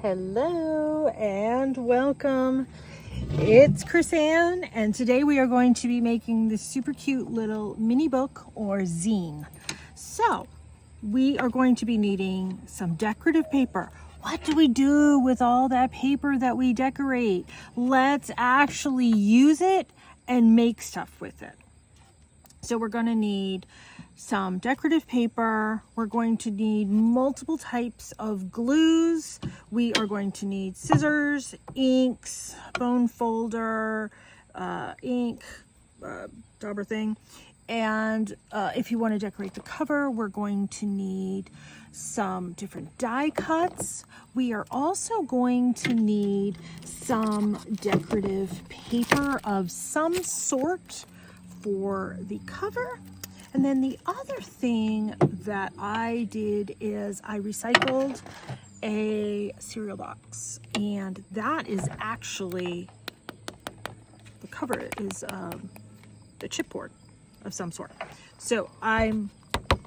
Hello and welcome. It's Chris-Ann, and today we are going to be making this super cute little mini book or zine. So we are going to be needing some decorative paper. What do we do with all that paper that we decorate? Let's actually use it and make stuff with it. So we're going to need some decorative paper. We're going to need multiple types of glues. We are going to need scissors, inks, bone folder, ink, dauber thing. And if you want to decorate the cover, we're going to need some different die cuts. We are also going to need some decorative paper of some sort for the cover. And then the other thing that I did is I recycled a cereal box, and that is actually, the cover is the chipboard of some sort. So I'm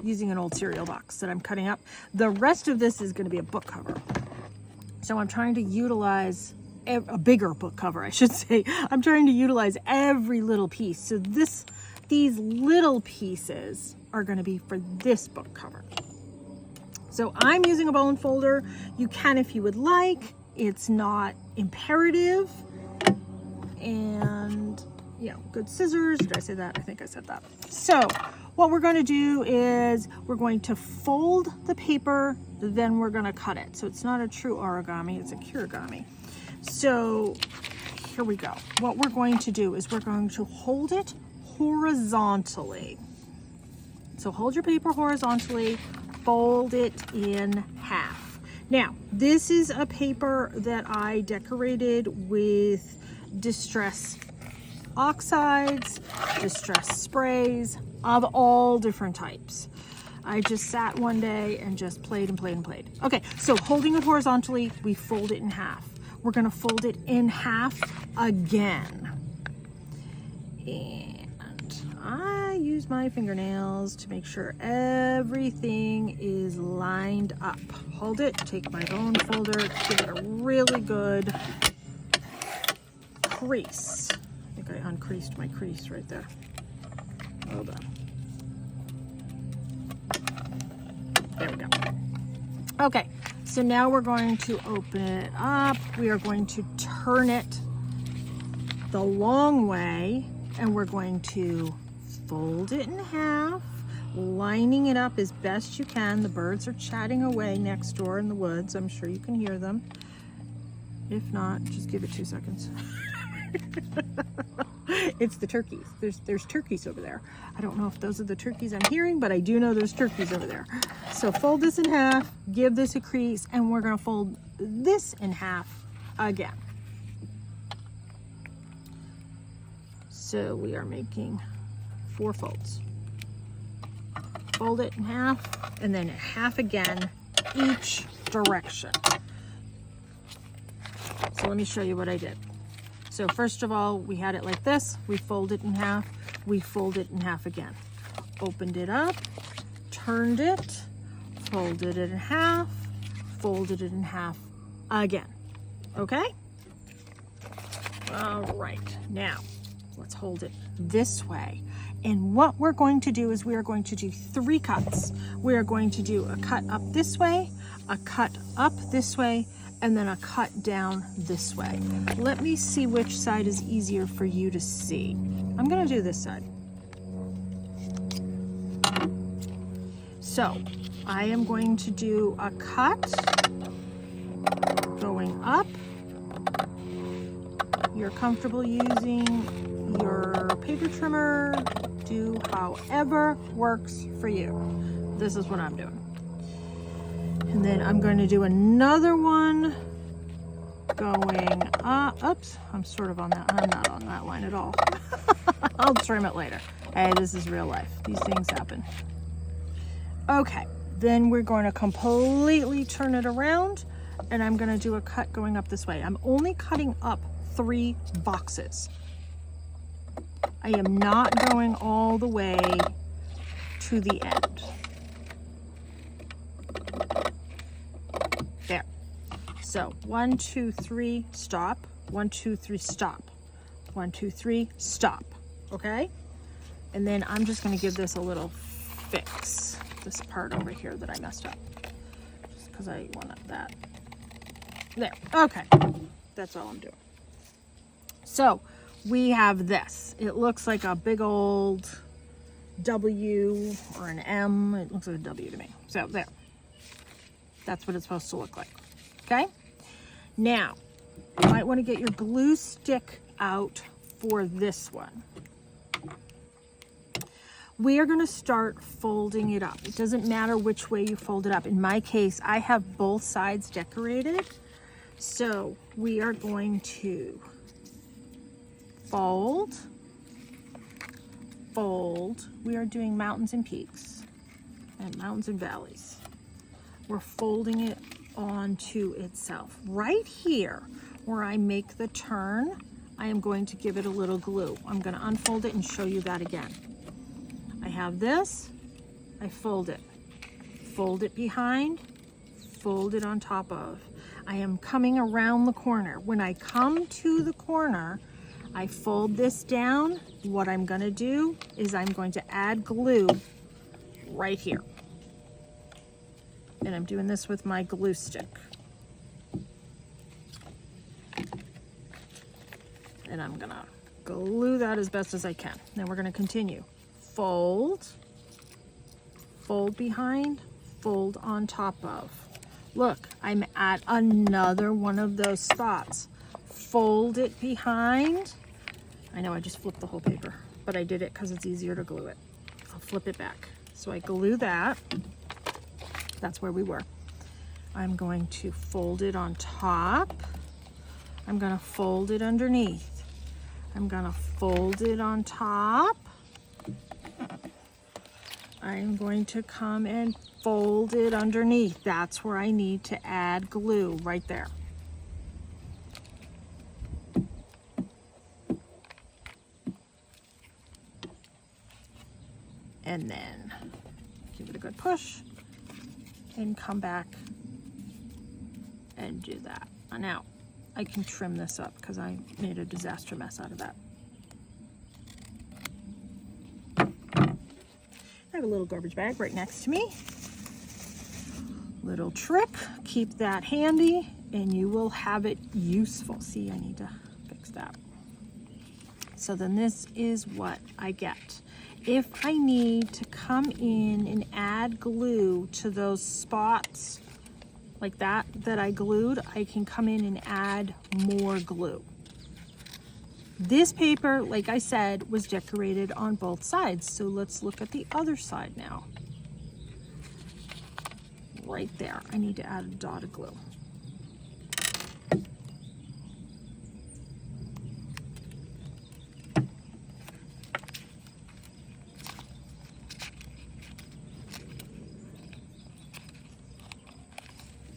using an old cereal box that I'm cutting up. The rest of this is going to be a book cover. So I'm trying to utilize a bigger book cover, I should say. I'm trying to utilize every little piece. So these little pieces are going to be for this book cover. So I'm using a bone folder. You can if you would like. It's not imperative. And good scissors. Did I say that? I think I said that. So what we're going to do is we're going to fold the paper, then we're going to cut it. So it's not a true origami, it's a kirigami. So here we go. What we're going to do is we're going to hold it horizontally. So hold your paper horizontally, fold it in half. Now, this is a paper that I decorated with distress oxides, distress sprays of all different types. I just sat one day and just played and played and played. Okay, so holding it horizontally, we fold it in half. We're gonna fold it in half again. And I use my fingernails to make sure everything is lined up. Hold it, take my bone folder, give it a really good crease. I think I uncreased my crease right there. Hold on. There we go. Okay, so now we're going to open it up. We are going to turn it the long way, and we're going to fold it in half, lining it up as best you can. The birds are chatting away next door in the woods. I'm sure you can hear them. If not, just give it 2 seconds. It's the turkeys. There's turkeys over there. I don't know if those are the turkeys I'm hearing, but I do know there's turkeys over there. So fold this in half, give this a crease, and we're going to fold this in half again. So we are making 4 folds. Fold it in half, and then half again each direction. So let me show you what I did. So first of all, we had it like this. We fold it in half. We fold it in half again. Opened it up, turned it, folded it in half, folded it in half again. Okay? All right, now let's hold it this way. And what we're going to do is we are going to do 3 cuts. We are going to do a cut up this way, a cut up this way, and then a cut down this way. Let me see which side is easier for you to see. I'm gonna do this side. So I am going to do a cut going up. You're comfortable using your paper trimmer. Do however works for you. This is what I'm doing. And then I'm going to do another one going up. Oops, I'm sort of on that. I'm not on that line at all. I'll trim it later. Hey, this is real life. These things happen. Okay, then we're going to completely turn it around, and I'm going to do a cut going up this way. I'm only cutting up 3 boxes. I am not going all the way to the end. There. So 1, 2, 3, stop. 1, 2, 3, stop. 1, 2, 3, stop. Okay? And then I'm just going to give this a little fix. This part over here that I messed up. Just because I wanted that. There. Okay. That's all I'm doing. So we have this. It looks like a big old W or an M. It looks like a W to me. So there. That's what it's supposed to look like. Okay? Now, you might want to get your glue stick out for this one. We are going to start folding it up. It doesn't matter which way you fold it up. In my case, I have both sides decorated. So we are going to fold, fold. We are doing mountains and peaks and mountains and valleys. We're folding it onto itself. Right here, where I make the turn, I am going to give it a little glue. I'm going to unfold it and show you that again. I have this, I fold it behind, fold it on top of. I am coming around the corner. When I come to the corner, I fold this down. What I'm going to do is I'm going to add glue right here. And I'm doing this with my glue stick. And I'm going to glue that as best as I can. Then we're going to continue. Fold, fold behind, fold on top of. Look, I'm at another one of those spots. Fold it behind. I know I just flipped the whole paper, but I did it because it's easier to glue it. I'll flip it back. So I glue that. That's where we were. I'm going to fold it on top. I'm going to fold it underneath. I'm going to fold it on top. I'm going to come and fold it underneath. That's where I need to add glue, right there. And then give it a good push and come back and do that. Now, I can trim this up because I made a disaster mess out of that. I have a little garbage bag right next to me. Little trick, keep that handy and you will have it useful. See, I need to fix that. So then this is what I get. If I need to come in and add glue to those spots like that I glued, I can come in and add more glue. This paper, like I said, was decorated on both sides. So let's look at the other side now. Right there, I need to add a dot of glue.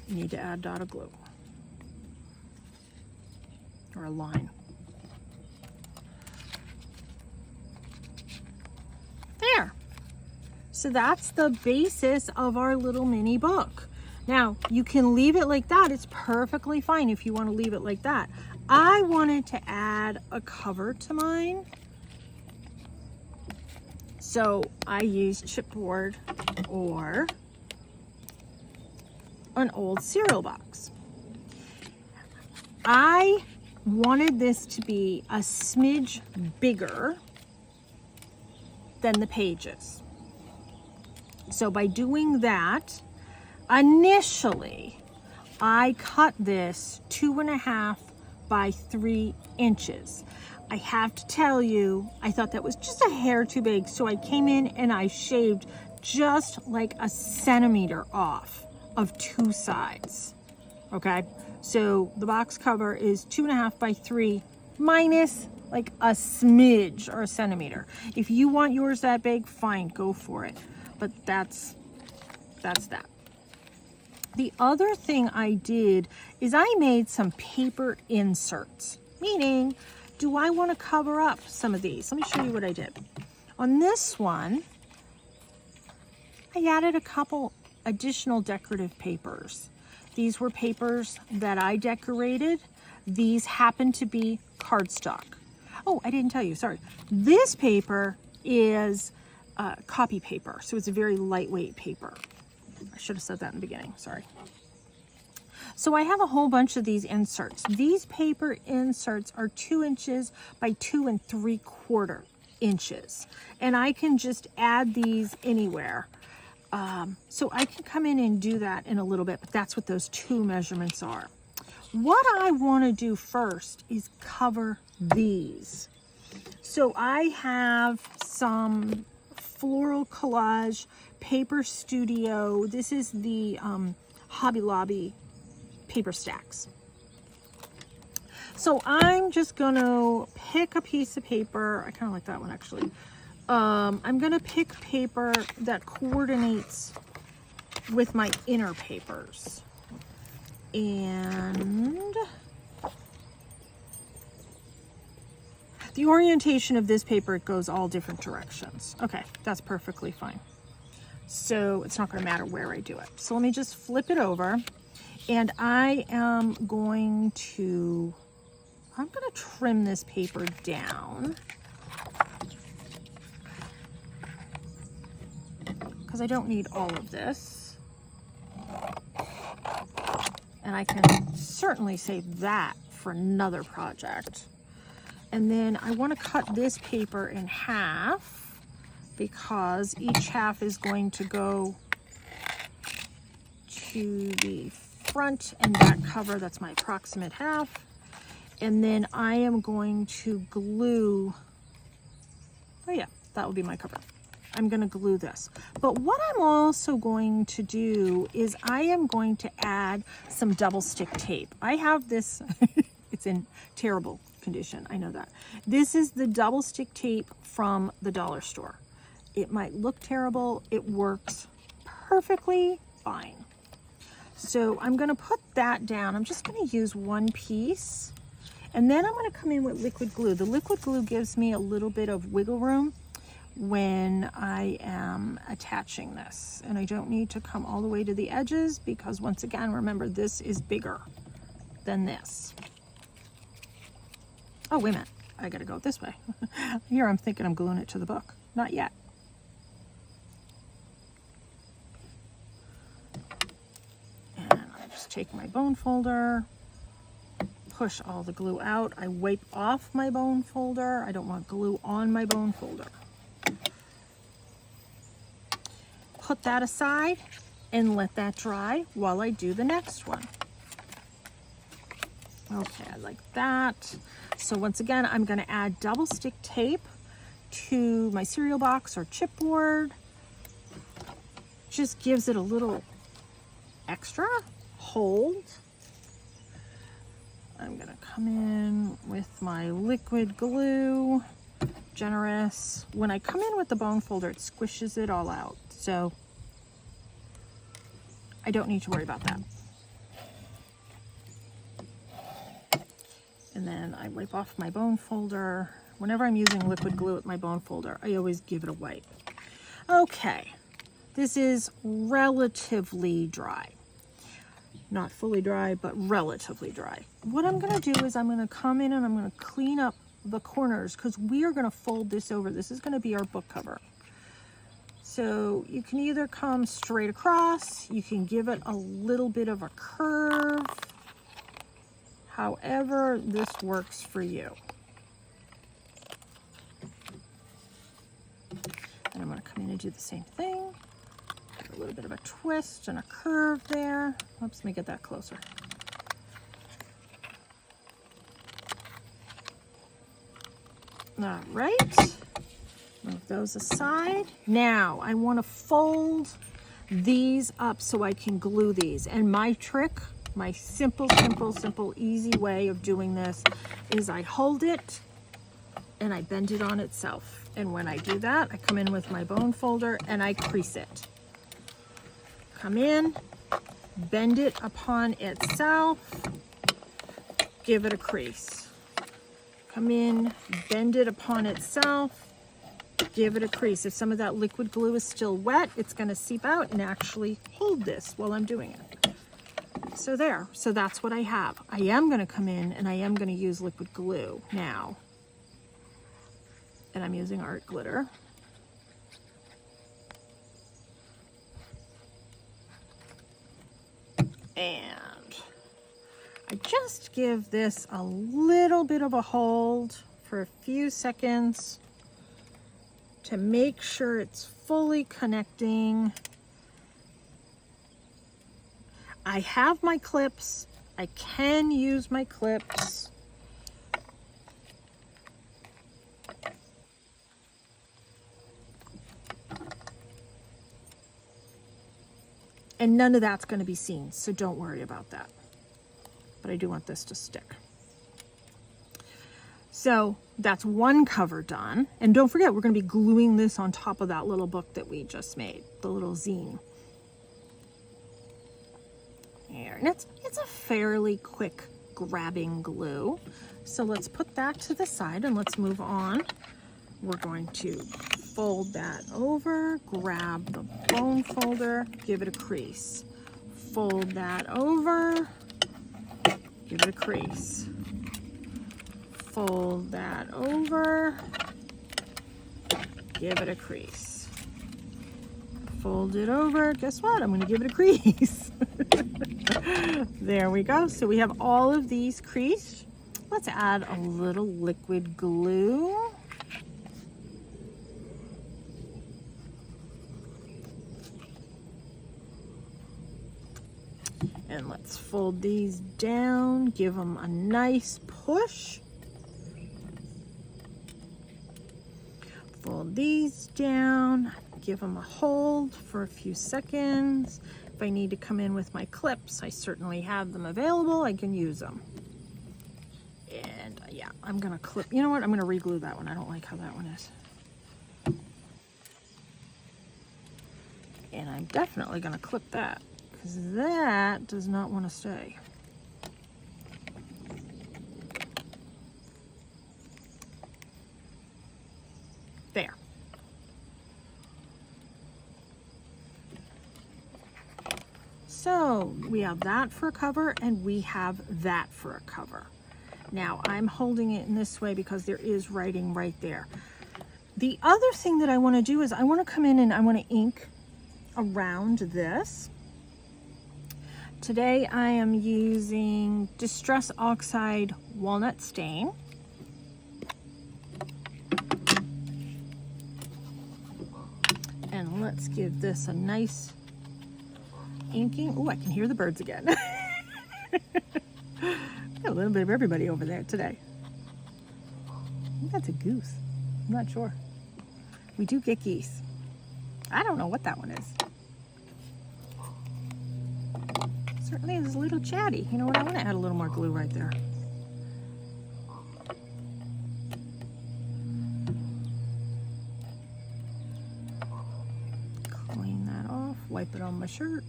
You need to add a dot of glue or a line. There. So that's the basis of our little mini book. Now, you can leave it like that. It's perfectly fine if you want to leave it like that. I wanted to add a cover to mine. So I used chipboard or an old cereal box. I wanted this to be a smidge bigger than the pages. So by doing that, initially, I cut this 2.5 by 3 inches. I have to tell you, I thought that was just a hair too big, so I came in and I shaved just like a centimeter off of 2 sides. Okay, so the box cover is 2.5 by 3 minus like a smidge or a centimeter. If you want yours that big, fine, go for it. But that's that. The other thing I did is I made some paper inserts, meaning, do I want to cover up some of these? Let me show you what I did. On this one, I added a couple additional decorative papers. These were papers that I decorated. These happen to be cardstock. Oh, I didn't tell you, sorry. This paper is copy paper, so it's a very lightweight paper. I should have said that in the beginning, sorry. So I have a whole bunch of these inserts. These paper inserts are 2 inches by 2 3/4 inches. And I can just add these anywhere. So I can come in and do that in a little bit, but that's what those 2 measurements are. What I want to do first is cover these. So I have some Floral Collage Paper Studio. This is the Hobby Lobby paper stacks. So I'm just going to pick a piece of paper. I kind of like that one actually. I'm going to pick paper that coordinates with my inner papers. And the orientation of this paper, it goes all different directions. Okay, that's perfectly fine. So it's not going to matter where I do it. So let me just flip it over. And I am going to trim this paper down because I don't need all of this. And I can certainly save that for another project. And then I want to cut this paper in half because each half is going to go to the front and back cover. That's my approximate half. And then I am going to glue, oh yeah, that will be my cover. I'm going to glue this. But what I'm also going to do is I am going to add some double stick tape. I have this, it's in terrible condition, I know that. This is the double stick tape from the dollar store. It might look terrible, it works perfectly fine. So I'm going to put that down. I'm just going to use one piece. And then I'm going to come in with liquid glue. The liquid glue gives me a little bit of wiggle room when I am attaching this. And I don't need to come all the way to the edges because once again, remember, this is bigger than this. Oh, wait a minute. I got to go this way. Here I'm thinking I'm gluing it to the book. Not yet. Take my bone folder, push all the glue out. I wipe off my bone folder. I don't want glue on my bone folder. Put that aside and let that dry while I do the next one. Okay, I like that. So once again, I'm going to add double stick tape to my cereal box or chipboard. Just gives it a little extra hold. I'm gonna come in with my liquid glue, generous. When I come in with the bone folder, it squishes it all out. So I don't need to worry about that. And then I wipe off my bone folder. Whenever I'm using liquid glue with my bone folder, I always give it a wipe. Okay, this is relatively dry. Not fully dry, but relatively dry. What I'm going to do is I'm going to come in and I'm going to clean up the corners because we are going to fold this over. This is going to be our book cover. So you can either come straight across, you can give it a little bit of a curve, however this works for you. And I'm going to come in and do the same thing. A little bit of a twist and a curve there. Oops, let me get that closer. All right, move those aside. Now I want to fold these up so I can glue these. And my trick, my simple, easy way of doing this is I hold it and I bend it on itself. And when I do that, I come in with my bone folder and I crease it. Come in, bend it upon itself, give it a crease. Come in, bend it upon itself, give it a crease. If some of that liquid glue is still wet, it's going to seep out and actually hold this while I'm doing it. So there, so that's what I have. I am going to come in and I am going to use liquid glue now. And I'm using art glitter. And I just give this a little bit of a hold for a few seconds to make sure it's fully connecting. I have my clips. I can use my clips. And none of that's going to be seen, so don't worry about that. But I do want this to stick. So that's one cover done. And don't forget, we're going to be gluing this on top of that little book that we just made, the little zine. There, and it's a fairly quick grabbing glue. So let's put that to the side and let's move on. We're going to fold that over, grab the bone folder, give it a crease. Fold that over, give it a crease. Fold that over, give it a crease. Fold it over, guess what? I'm going to give it a crease. There we go. So we have all of these creased. Let's add a little liquid glue. And let's fold these down, give them a nice push. Fold these down, give them a hold for a few seconds. If I need to come in with my clips, I certainly have them available. I can use them. And yeah, I'm gonna clip, you know what? I'm gonna re-glue that one. I don't like how that one is. And I'm definitely gonna clip that because that does not want to stay. There. So we have that for a cover and we have that for a cover. Now I'm holding it in this way because there is writing right there. The other thing that I want to do is I want to come in and I want to ink around this. Today I am using Distress Oxide Walnut Stain. And let's give this a nice inking. Oh, I can hear the birds again. Got a little bit of everybody over there today. I think that's a goose. I'm not sure. We do get geese. I don't know what that one is. Certainly is a little chatty. You know what? I want to add a little more glue right there. Clean that off. Wipe it on my shirt.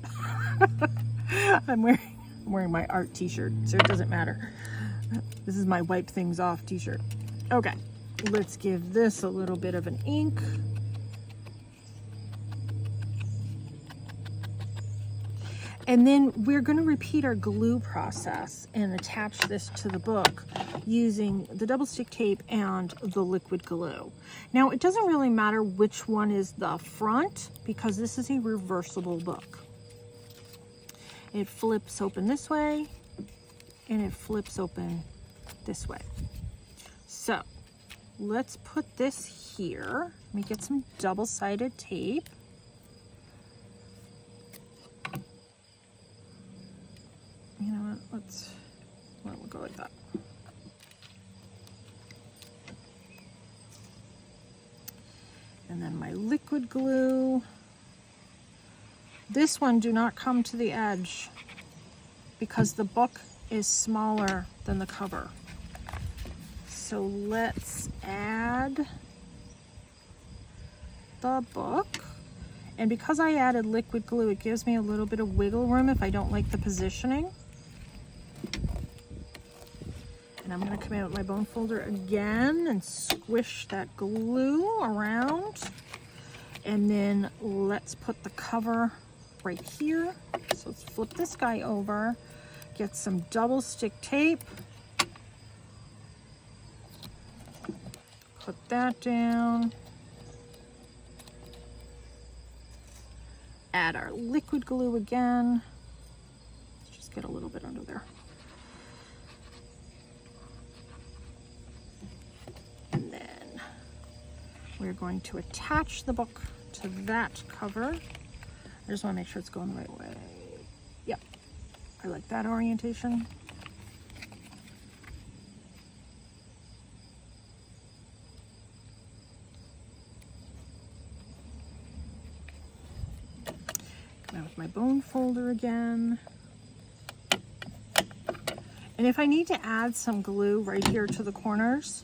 I'm wearing my art t-shirt, so it doesn't matter. This is my wipe things off t-shirt. Okay, let's give this a little bit of an ink. And then we're going to repeat our glue process and attach this to the book using the double stick tape and the liquid glue. Now, it doesn't really matter which one is the front because this is a reversible book. It flips open this way and it flips open this way. So let's put this here. Let me get some double-sided tape. You know what, we'll go like that. And then my liquid glue. This one, do not come to the edge because the book is smaller than the cover. So let's add the book. And because I added liquid glue, it gives me a little bit of wiggle room if I don't like the positioning. And I'm going to come in with my bone folder again and squish that glue around. And then let's put the cover right here. So let's flip this guy over. Get some double stick tape. Put that down. Add our liquid glue again. Let's just get a little bit under there. And then we're going to attach the book to that cover. I just want to make sure it's going the right way. Yep, I like that orientation. Now with my bone folder again. And if I need to add some glue right here to the corners,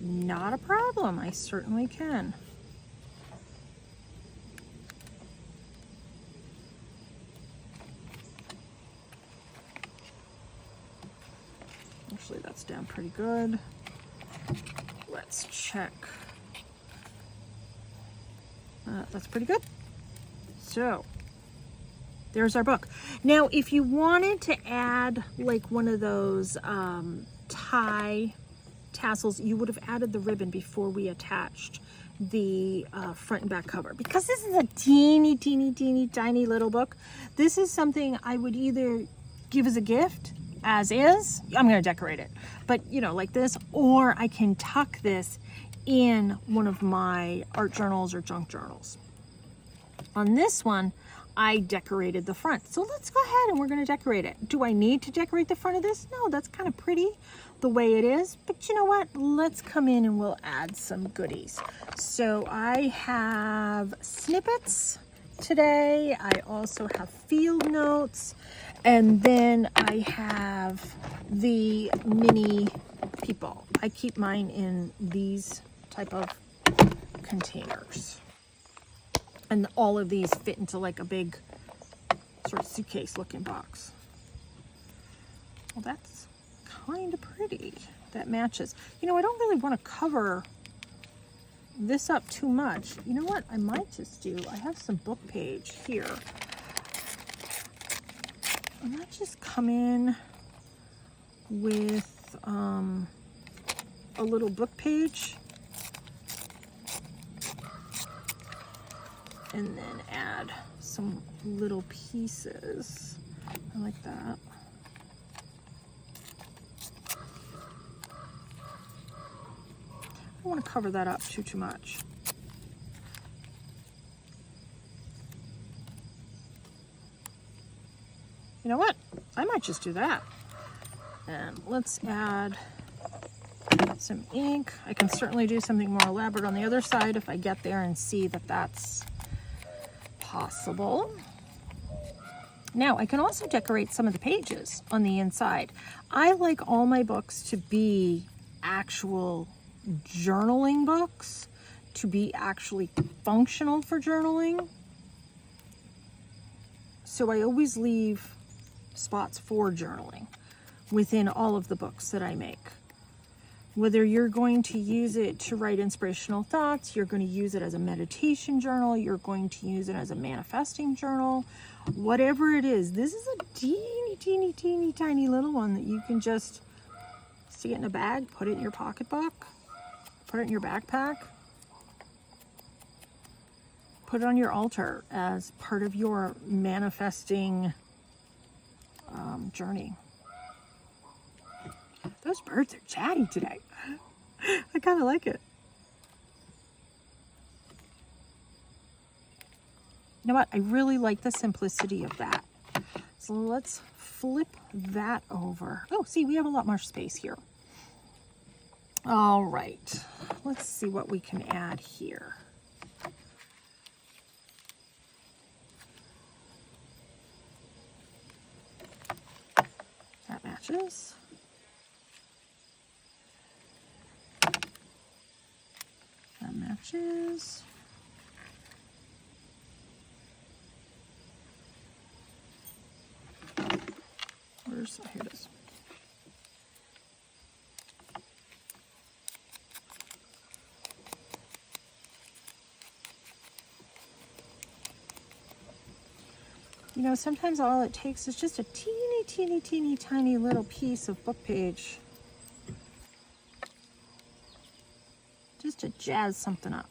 not a problem, I certainly can. Actually, that's down pretty good. Let's check. That's pretty good. So, there's our book. Now, if you wanted to add like one of those tie tassels, you would have added the ribbon before we attached the front and back cover. Because this is a teeny, teeny, teeny, tiny little book, this is something I would either give as a gift, as is. I'm going to decorate it, but you know, like this, or I can tuck this in one of my art journals or junk journals. On this one, I decorated the front. So let's go ahead and we're going to decorate it. Do I need to decorate the front of this? No, that's kind of pretty the way it is. But you know what? Let's come in and we'll add some goodies. So I have snippets today. I also have field notes. And then I have the mini people. I keep mine in these type of containers. And all of these fit into like a big sort of suitcase looking box. Well, that's kind of pretty. That matches. You know, I don't really want to cover this up too much. You know what I might just do? I have some book page here. I might just come in with a little book page. And then add some little pieces. I like that. I don't want to cover that up too much. You know what? I might just do that. And let's add some ink. I can certainly do something more elaborate on the other side if I get there and see that that's possible. Now I can also decorate some of the pages on the inside. I like all my books to be actual journaling books, to be actually functional for journaling. So I always leave spots for journaling within all of the books that I make. Whether you're going to use it to write inspirational thoughts, you're going to use it as a meditation journal, you're going to use it as a manifesting journal, whatever it is. This is a teeny, teeny, teeny, tiny little one that you can just stick it in a bag, put it in your pocketbook, put it in your backpack, put it on your altar as part of your manifesting journey. Those birds are chatty today. I kind of like it. You know what? I really like the simplicity of that. So let's flip that over. Oh, see, we have a lot more space here. All right. Let's see what we can add here. That matches. That matches. Where's, here it is. You know, sometimes all it takes is just a teeny, teeny, teeny, tiny little piece of book page just to jazz something up.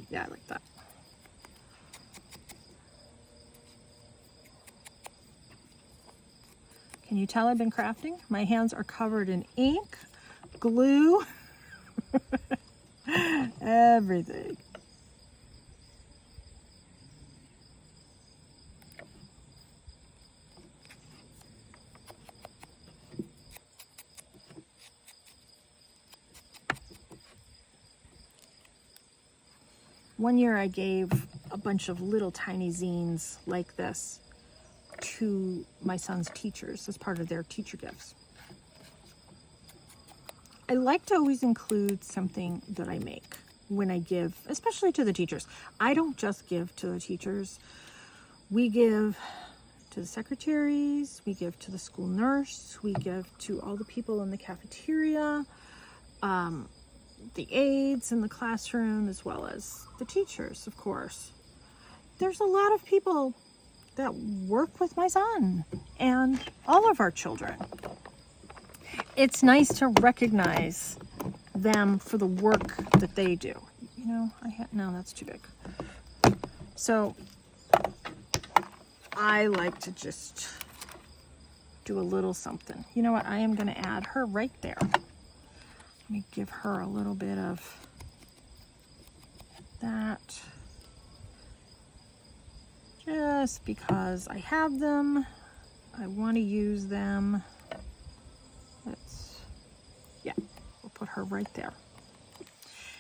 Yeah, I like that. Can you tell I've been crafting? My hands are covered in ink, glue, everything. One year I gave a bunch of little tiny zines like this to my son's teachers as part of their teacher gifts. I like to always include something that I make when I give, especially to the teachers. I don't just give to the teachers. We give to the secretaries, we give to the school nurse, we give to all the people in the cafeteria, the aides in the classroom, as well as the teachers, of course. There's a lot of people that work with my son and all of our children. It's nice to recognize them for the work that they do. You know, no, that's too big. So I like to just do a little something. You know what? I am going to add her right there. Let me give her a little bit of that. Just because I have them, I want to use them. Yeah, we'll put her right there.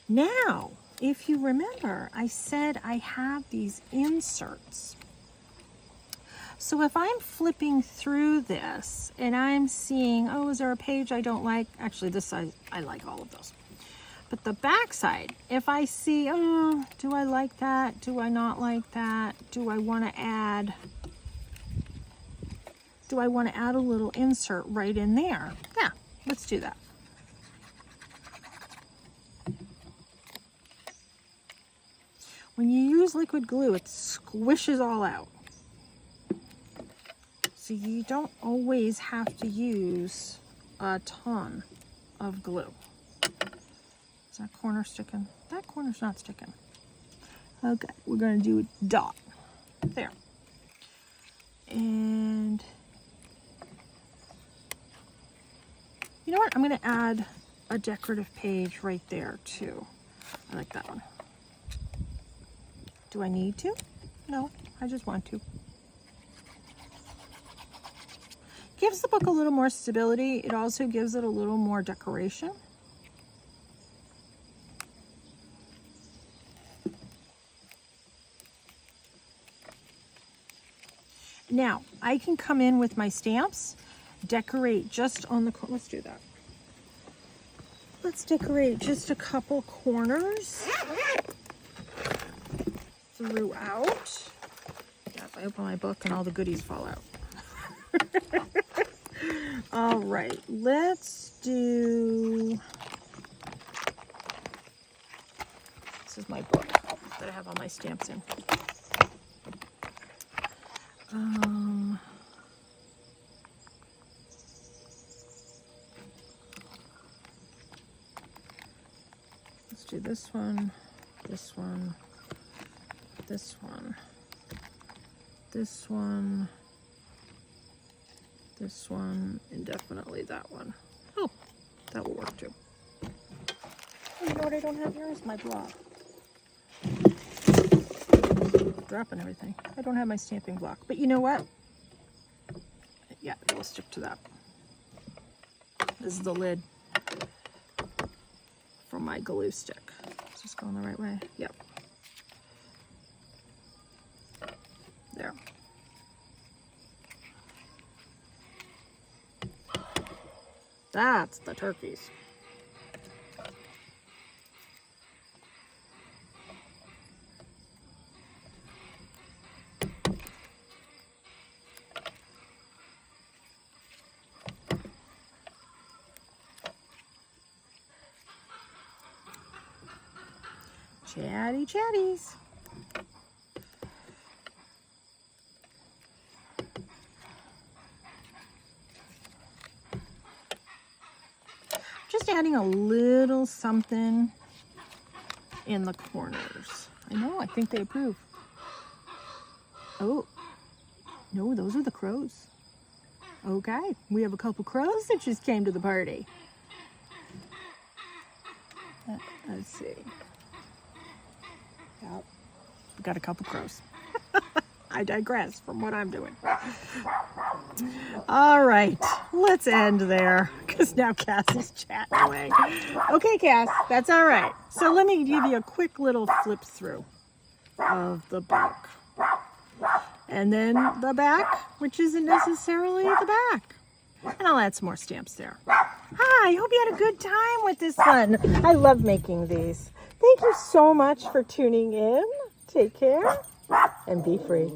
Now, if you remember, I said I have these inserts. So if I'm flipping through this and I'm seeing, oh, is there a page I don't like? Actually, this side, I like all of those. But the back side, if I see, oh, do I like that? Do I not like that? Do I want to add a little insert right in there? Yeah, let's do that. When you use liquid glue, it squishes all out. So you don't always have to use a ton of glue. Is that corner sticking? That corner's not sticking. Okay, we're going to do a dot. There. And you know what? I'm going to add a decorative page right there too. I like that one. Do I need to? No, I just want to. Gives the book a little more stability. It also gives it a little more decoration. Now, I can come in with my stamps, decorate just on the, let's do that. Let's decorate just a couple corners throughout. Yeah, if I open my book and all the goodies fall out. All right, let's do, this is my book that I have all my stamps in. Let's do this one, this one, this one, this one, this one, and definitely that one. Oh, that will work too. Oh, you know what I don't have here is my block. Dropping everything. I don't have my stamping block, but you know what? Yeah, it will stick to that. This is the lid for my glue stick. Is this going the right way? Yep. There. That's the turkeys. Chatty chatties. adding a little something in the corners. I know, I think they approve. Oh, no, those are the crows. Okay, we have a couple crows that just came to the party. Let's see. Yep, we got a couple crows. I digress from what I'm doing. All right, let's end there because now Cass is chatting away. Okay, Cass, that's all right. So let me give you a quick little flip through of the book. And then the back, which isn't necessarily the back. And I'll add some more stamps there. Hi, I hope you had a good time with this one. I love making these. Thank you so much for tuning in. Take care and be free.